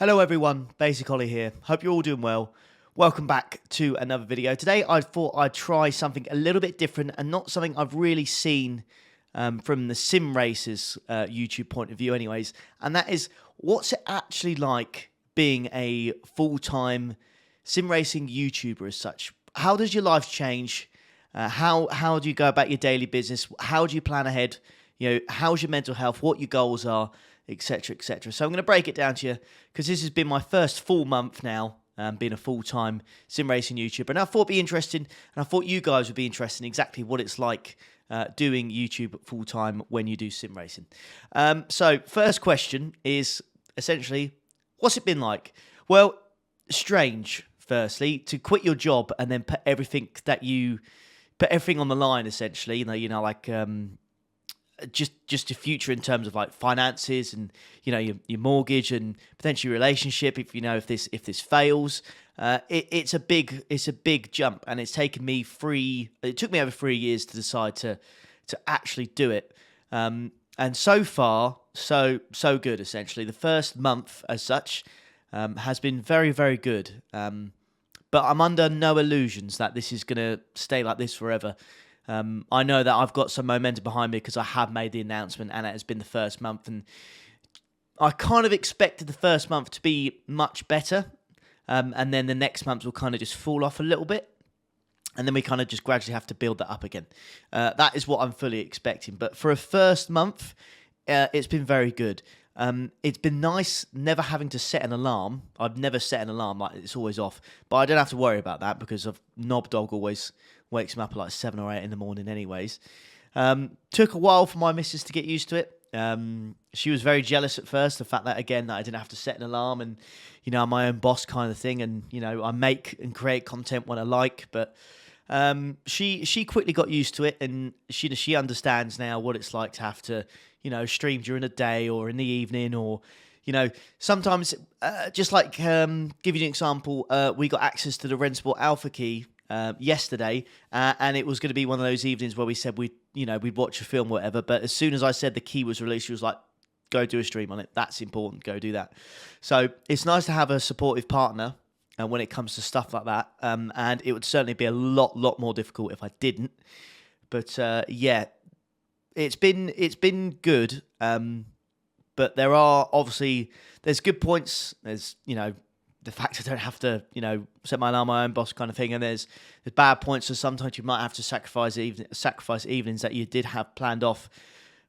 Hello everyone, Basic Ollie here. Hope you're all doing well. Welcome back to another video. Today I thought I'd try something a little bit different and not something I've really seen from the sim racers YouTube point of view anyways. And that is, what's it actually like being a full-time sim racing YouTuber as such? How does your life change? How do you go about your daily business? How do you plan ahead? You know, how's your mental health? What your goals are? Etc, etc. So I'm going to break it down to you because this has been my first full month now being a full-time sim racing YouTuber, and I thought it'd be interesting, and I thought you guys would be interested in exactly what it's like doing YouTube full-time when you do sim racing. So first question is essentially, what's it been like? Well, strange, firstly, to quit your job and then put everything on the line, essentially, like just your future in terms of like finances and your mortgage and potentially relationship if this fails. It's a big jump, and it took me over 3 years to decide to actually do it, and so far so good. Essentially the first month as such has been very, very good, but I'm under no illusions that this is going to stay like this forever. I know that I've got some momentum behind me because I have made the announcement and it has been the first month, and I kind of expected the first month to be much better, and then the next month will kind of just fall off a little bit, and then we kind of just gradually have to build that up again. That is what I'm fully expecting, but for a first month, it's been very good. It's been nice never having to set an alarm. I've never set an alarm, like it's always off, but I don't have to worry about that because Knob Dog always wakes me up at like 7 or 8 in the morning anyways. Took a while for my missus to get used to it. She was very jealous at first, the fact that I didn't have to set an alarm, and I'm my own boss kind of thing, and I make and create content when I like, but she quickly got used to it, and she understands now what it's like to have to stream during the day or in the evening, or sometimes just like give you an example, we got access to the Rensport Alpha key yesterday, and it was going to be one of those evenings where we said we'd watch a film or whatever, but as soon as I said the key was released, she was like, go do a stream on it, that's important, go do that. So it's nice to have a supportive partner when it comes to stuff like that, and it would certainly be a lot more difficult if I didn't, but yeah, it's been good, but there's good points. There's the fact I don't have to set my alarm, my own boss kind of thing, and there's bad points. So sometimes you might have to sacrifice evenings that you did have planned off.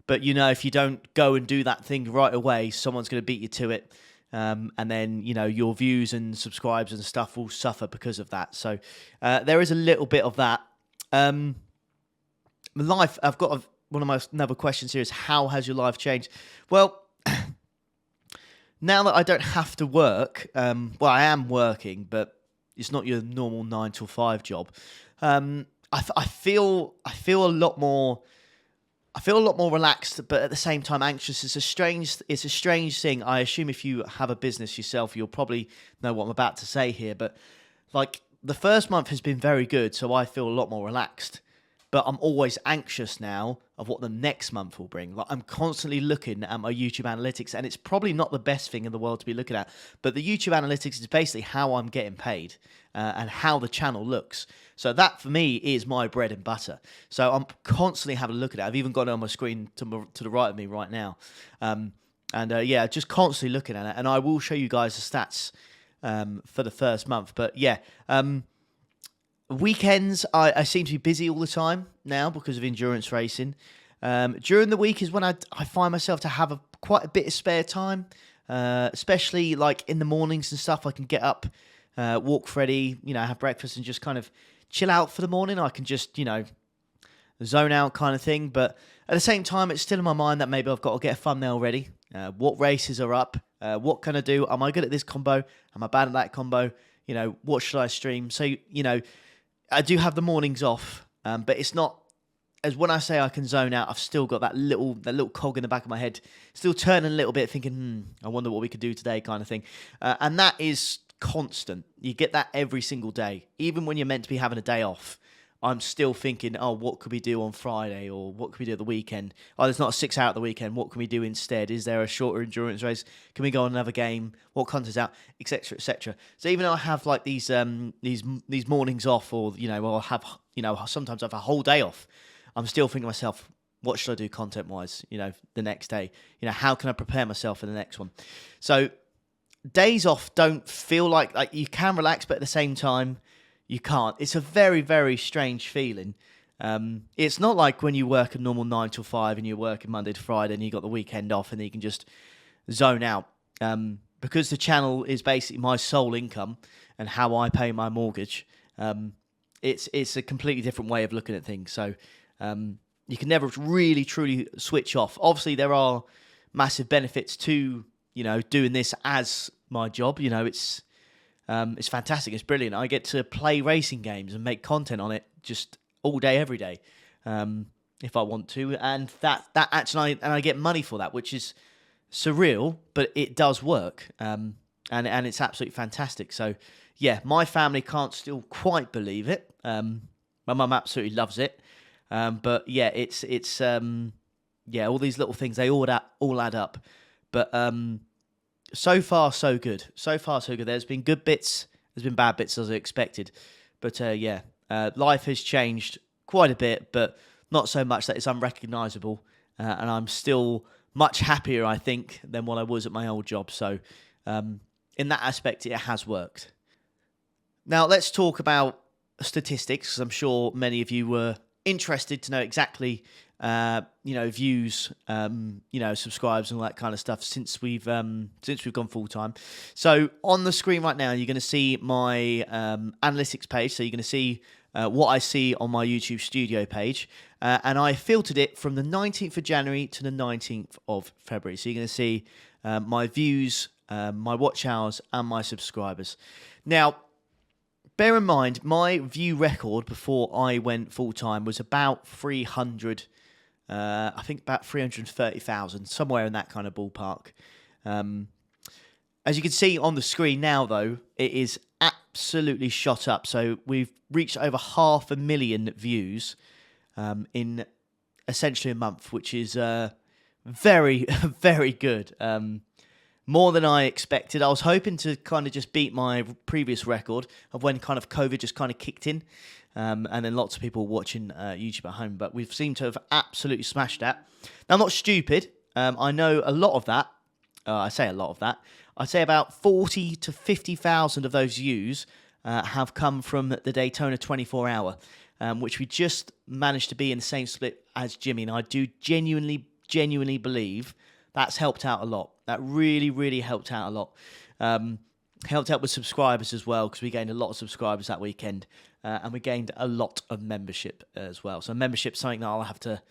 But if you don't go and do that thing right away, someone's going to beat you to it, and then your views and subscribes and stuff will suffer because of that. So there is a little bit of that. Life. I've got one of my another questions here is, how has your life changed? Well, now that I don't have to work, well, I am working, but it's not your normal 9 to 5 job. I feel a lot more relaxed, but at the same time anxious. It's a strange thing. I assume if you have a business yourself, you'll probably know what I'm about to say here. But like, the first month has been very good, so I feel a lot more relaxed. But I'm always anxious now of what the next month will bring. Like, I'm constantly looking at my YouTube analytics, and it's probably not the best thing in the world to be looking at. But the YouTube analytics is basically how I'm getting paid and how the channel looks. So that, for me, is my bread and butter. So I'm constantly having a look at it. I've even got it on my screen to the right of me right now. Yeah, just constantly looking at it. And I will show you guys the stats for the first month. But yeah, weekends, I seem to be busy all the time now because of endurance racing. During the week is when I find myself to have quite a bit of spare time, especially like in the mornings and stuff. I can get up, walk Freddy, have breakfast and just kind of chill out for the morning. I can just, zone out kind of thing. But at the same time, it's still in my mind that maybe I've got to get a thumbnail ready. What races are up? What can I do? Am I good at this combo? Am I bad at that combo? What should I stream? So, I do have the mornings off, but it's not, as when I say I can zone out, I've still got that little cog in the back of my head, still turning a little bit, thinking, I wonder what we could do today kind of thing. And that is constant. You get that every single day. Even when you're meant to be having a day off, I'm still thinking, oh, what could we do on Friday, or what could we do at the weekend? Oh, there's not a 6 hour at the weekend. What can we do instead? Is there a shorter endurance race? Can we go on another game? What content's out, etc., etc. So even though I have like these mornings off, or I'll have sometimes I have a whole day off, I'm still thinking to myself, what should I do content wise? The next day. How can I prepare myself for the next one? So days off don't feel like you can relax, but at the same time, you can't. It's a very, very strange feeling. It's not like when you work a normal 9 till 5 and you're working Monday to Friday and you got the weekend off and you can just zone out. Because the channel is basically my sole income and how I pay my mortgage, it's a completely different way of looking at things. So you can never really, truly switch off. Obviously, there are massive benefits to, doing this as my job. It's fantastic. It's brilliant. I get to play racing games and make content on it just all day, every day, if I want to. And that actually, and I get money for that, which is surreal, but it does work. And it's absolutely fantastic. So yeah, my family can't still quite believe it. My mum absolutely loves it. But yeah, it's all these little things, they all add up. But so far, so good. So far, so good. There's been good bits. There's been bad bits, as I expected. But life has changed quite a bit, but not so much that it's unrecognisable. And I'm still much happier, I think, than what I was at my old job. So in that aspect, it has worked. Now, let's talk about statistics, because I'm sure many of you were interested to know exactly views, subscribes and all that kind of stuff since we've gone full time. So on the screen right now, you're going to see my analytics page. So you're going to see what I see on my YouTube Studio page, and I filtered it from the 19th of January to the 19th of February. So you're going to see my views, my watch hours, and my subscribers. Now, bear in mind, my view record before I went full time was about 300. I think about 330,000, somewhere in that kind of ballpark. As you can see on the screen now, though, it is absolutely shot up. So we've reached over 500,000 views in essentially a month, which is very, very good. More than I expected. I was hoping to kind of just beat my previous record of when kind of COVID just kind of kicked in. And then lots of people watching YouTube at home. But we've seemed to have absolutely smashed that. Now, I'm not stupid. I know a lot of that. I say a lot of that. I'd say about 40 to 50,000 of those views have come from the Daytona 24-hour, which we just managed to be in the same split as Jimmy. And I do genuinely believe that's helped out a lot. That really, really helped out a lot. Helped out with subscribers as well, because we gained a lot of subscribers that weekend. And we gained a lot of membership as well. So membership's something that I'll have to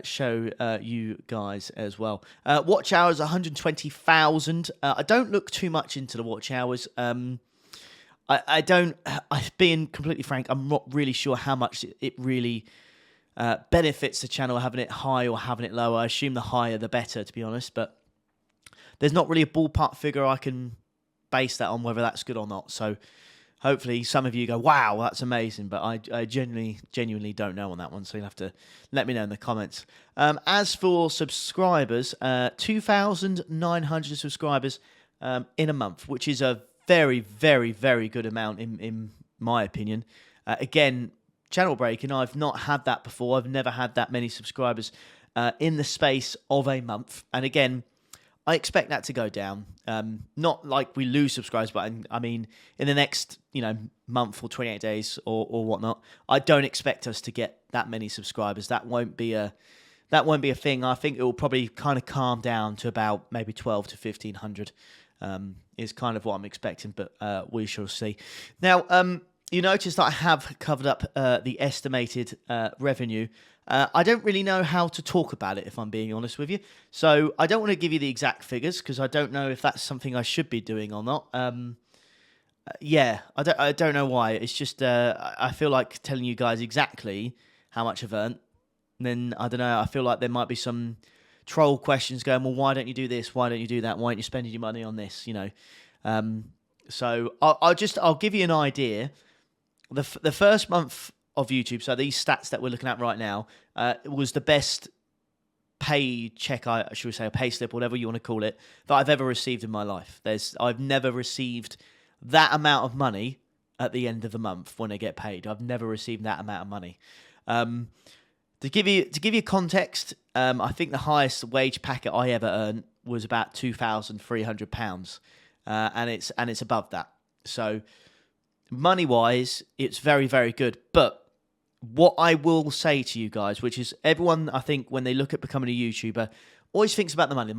show you guys as well. Watch hours, 120,000. I don't look too much into the watch hours. Being completely frank, I'm not really sure how much it really benefits the channel, having it high or having it low. I assume the higher the better, to be honest. But there's not really a ballpark figure I can base that on, whether that's good or not. So hopefully some of you go, wow, that's amazing. But I genuinely don't know on that one. So you'll have to let me know in the comments. As for subscribers, 2,900 subscribers in a month, which is a very, very, very good amount in my opinion. Again, channel breaking, I've not had that before. I've never had that many subscribers in the space of a month. And again, I expect that to go down. Not like we lose subscribers, but I mean, in the next month or 28 days or whatnot, I don't expect us to get that many subscribers. That won't be a thing. I think it will probably kind of calm down to about maybe 12 to 1,500 is kind of what I'm expecting, but we shall see. Now, you notice that I have covered up the estimated revenue. I don't really know how to talk about it, if I'm being honest with you. So I don't want to give you the exact figures, because I don't know if that's something I should be doing or not. Yeah, I don't know why. It's just I feel like telling you guys exactly how much I've earned. And then, I don't know, I feel like there might be some troll questions going, well, why don't you do this? Why don't you do that? Why aren't you spending your money on this? So I'll give you an idea. The first month of YouTube. So these stats that we're looking at right now was the best pay check, should we say, a pay slip, whatever you want to call it, that I've ever received in my life. I've never received that amount of money at the end of the month when I get paid. I've never received that amount of money. To give you context, I think the highest wage packet I ever earned was about £2,300, and it's above that. So money wise, it's very, very good. But what I will say to you guys, which is everyone, I think, when they look at becoming a YouTuber, always thinks about the money.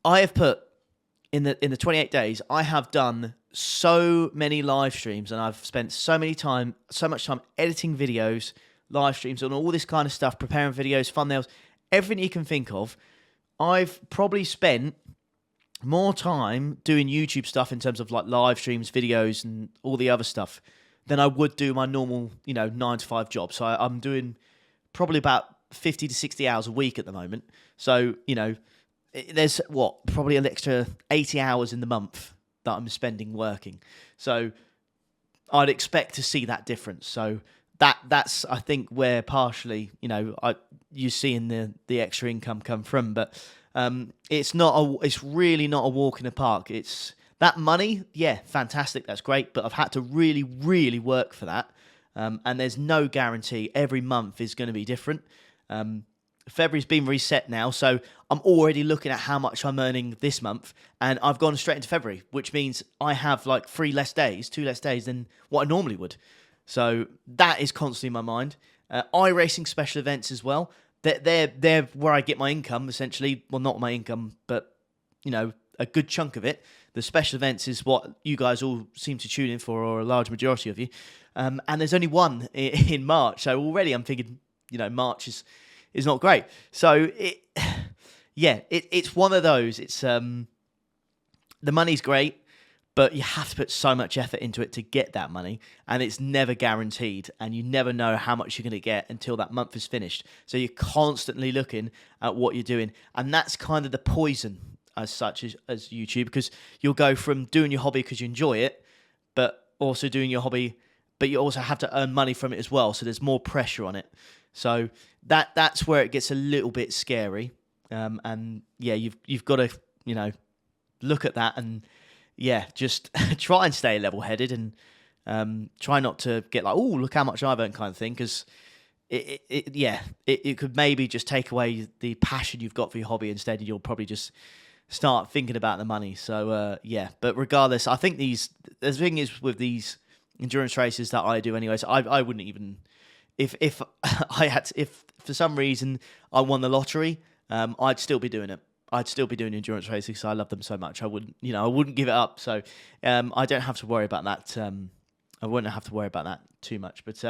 I have put in the 28 days, I have done so many live streams, and I've spent so much time editing videos, live streams, and all this kind of stuff, preparing videos, thumbnails, everything you can think of. I've probably spent more time doing YouTube stuff in terms of like live streams, videos, and all the other stuff than I would do my normal, 9 to 5 job. So I'm doing probably about 50 to 60 hours a week at the moment. So, there's probably an extra 80 hours in the month that I'm spending working. So I'd expect to see that difference. So that's I think where partially, you're seeing the extra income come from. But it's really not a walk in the park. It's that money, yeah, fantastic, that's great, but I've had to really, really work for that. And there's no guarantee. Every month is going to be different. February's been reset now, so I'm already looking at how much I'm earning this month, and I've gone straight into February, which means I have like 2 less days than what I normally would. So that is constantly in my mind. iRacing special events as well. They're where I get my income, essentially. Well, not my income, but, a good chunk of it. The special events is what you guys all seem to tune in for, or a large majority of you. And there's only one in March, so already I'm thinking, March is not great. So it's one of those. It's the money's great, but you have to put so much effort into it to get that money, and it's never guaranteed, and you never know how much you're going to get until that month is finished. So you're constantly looking at what you're doing, and that's kind of the poison as such as YouTube, because you'll go from doing your hobby because you enjoy it, but also doing your hobby, but you also have to earn money from it as well, so there's more pressure on it. So that's where it gets a little bit scary, and yeah, you've got to look at that and just try and stay level-headed, and try not to get like, oh, look how much I've earned kind of thing, because it could maybe just take away the passion you've got for your hobby. Instead, you'll probably just start thinking about the money. So but regardless, I think the thing is with these endurance races that I do anyways, I wouldn't even, if for some reason I won the lottery, I'd still be doing it. I'd still be doing endurance races because I love them so much. I wouldn't give it up. So I don't have to worry about that. I wouldn't have to worry about that too much. But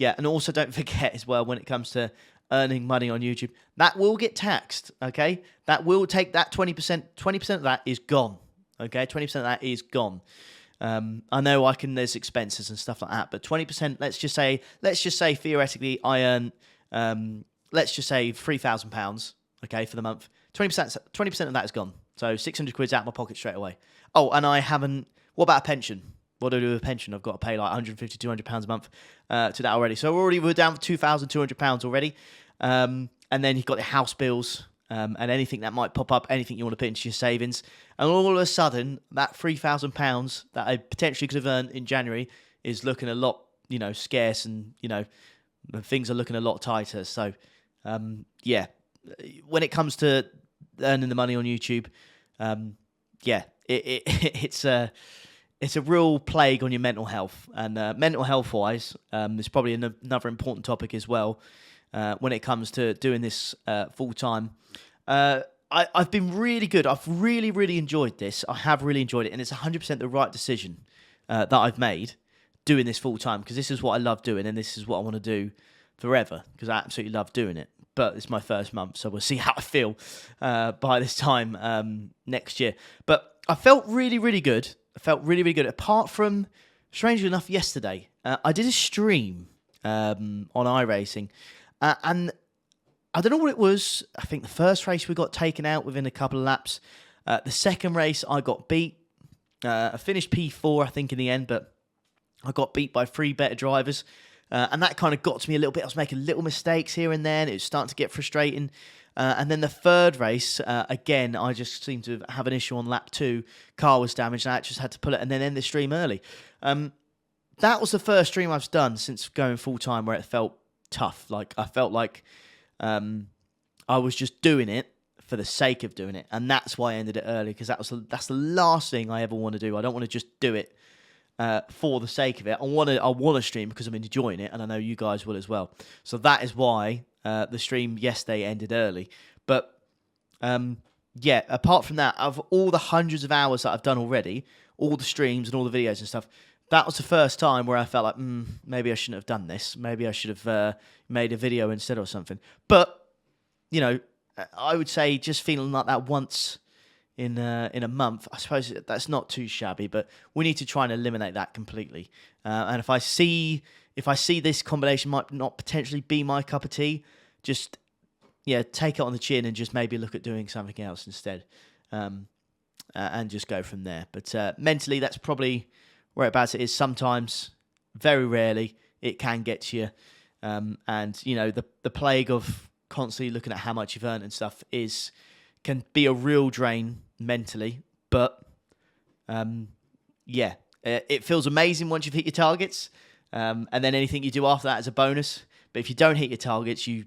and also don't forget as well, when it comes to earning money on YouTube, that will get taxed. Okay, that will take that 20%. 20% of that is gone. Okay, 20% of that is gone. I know there's expenses and stuff like that, but 20%. Let's just say theoretically I earn let's just say £3,000. Okay, for the month. 20% of that is gone. So 600 quid's out of my pocket straight away. Oh, and I haven't. What about a pension? What do I do with a pension? I've got to pay like £150, £200 a month to that already. So we're down for £2,200 already. And then you've got the house bills and anything that might pop up, anything you want to put into your savings. And all of a sudden, that £3,000 that I potentially could have earned in January is looking a lot, scarce, and things are looking a lot tighter. So when it comes to earning the money on YouTube, it's a real plague on your mental health. And mental health wise, there's probably another important topic as well when it comes to doing this full time. I've been really good. I've really, really enjoyed this. I have really enjoyed it, and it's 100% the right decision that I've made doing this full time, because this is what I love doing, and this is what I want to do forever, because I absolutely love doing it. But it's my first month, so we'll see how I feel by this time next year. But I felt really, really good. Apart from, strangely enough, yesterday, I did a stream on iRacing, and I don't know what it was. I think the first race we got taken out within a couple of laps. The second race I got beat. I finished P4, I think, in the end, but I got beat by 3 better drivers, and that kind of got to me a little bit. I was making little mistakes here and there, and it was starting to get frustrating. And then the third race, again, I just seemed to have an issue on lap 2. Car was damaged, and I just had to pull it and then end the stream early. That was the first stream I've done since going full-time where it felt tough. Like, I felt like I was just doing it for the sake of doing it, and that's why I ended it early, because that's the last thing I ever want to do. I don't want to just do it for the sake of it. I want to stream because I'm enjoying it, and I know you guys will as well. So that is why the stream yesterday ended early. But yeah, apart from that, of all the hundreds of hours that I've done already, all the streams and all the videos and stuff, that was the first time where I felt like, maybe I shouldn't have done this. Maybe I should have made a video instead or something. But, you know, I would say just feeling like that once in a month, I suppose that's not too shabby, but we need to try and eliminate that completely. And if I see this combination might not potentially be my cup of tea, just take it on the chin and just maybe look at doing something else instead, and just go from there. But mentally, that's probably whereabouts it is. Sometimes, very rarely, it can get to you, and you know the plague of constantly looking at how much you've earned and stuff can be a real drain mentally. But it feels amazing once you've hit your targets, and then anything you do after that is a bonus. But if you don't hit your targets, you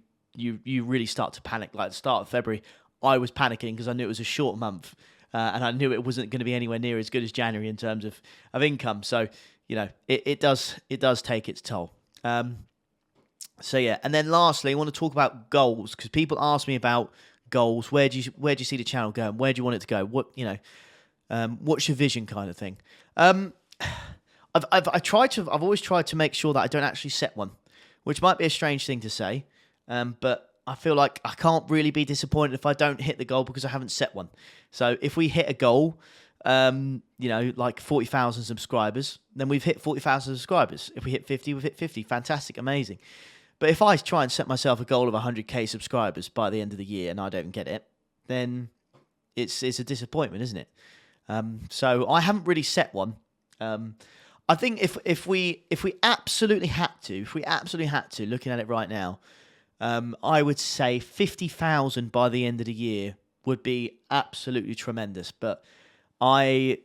really start to panic. Like at the start of February, I was panicking because I knew it was a short month, and I knew it wasn't going to be anywhere near as good as January in terms of income. So you know it does take its toll. So yeah, and then lastly, I want to talk about goals, because people ask me about goals. Where do you see the channel going? Where do you want it to go? What, you know, what's your vision, kind of thing. I've always tried to make sure that I don't actually set one, which might be a strange thing to say, but I feel like I can't really be disappointed if I don't hit the goal because I haven't set one. So if we hit a goal, you know, like 40,000 subscribers, then we've hit 40,000 subscribers. If we hit 50, we've hit 50. Fantastic, amazing. But if I try and set myself a goal of 100k subscribers by the end of the year and I don't get it, then it's a disappointment, isn't it? So I haven't really set one. I think if we absolutely had to, looking at it right now, I would say 50,000 by the end of the year would be absolutely tremendous. But I'm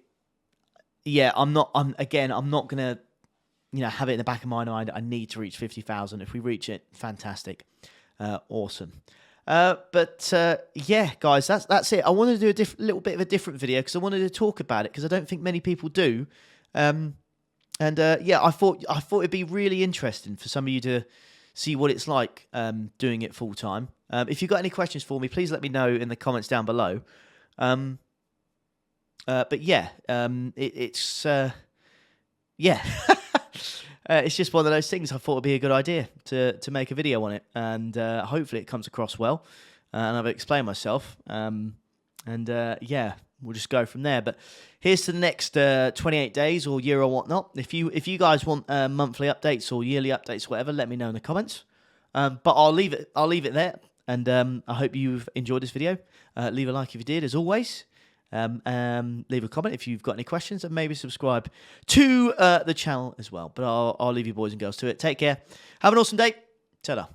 not gonna, you know, have it in the back of my mind. I need to reach 50,000. If we reach it, fantastic, awesome. Yeah, guys, that's it. I wanted to do a little bit of a different video because I wanted to talk about it because I don't think many people do. Yeah, I thought it'd be really interesting for some of you to see what it's like doing it full time. If you've got any questions for me, please let me know in the comments down below. But yeah, yeah. It's just one of those things. I thought it'd be a good idea to make a video on it, and hopefully it comes across well, and I've explained myself, yeah, we'll just go from there. But here's to the next 28 days or year or whatnot. If you guys want monthly updates or yearly updates, whatever, let me know in the comments. But I'll leave it there, and I hope you've enjoyed this video. Leave a like if you did, as always. Leave a comment if you've got any questions, and maybe subscribe to the channel as well. But I'll leave you boys and girls to it. Take care. Have an awesome day. Ta-da.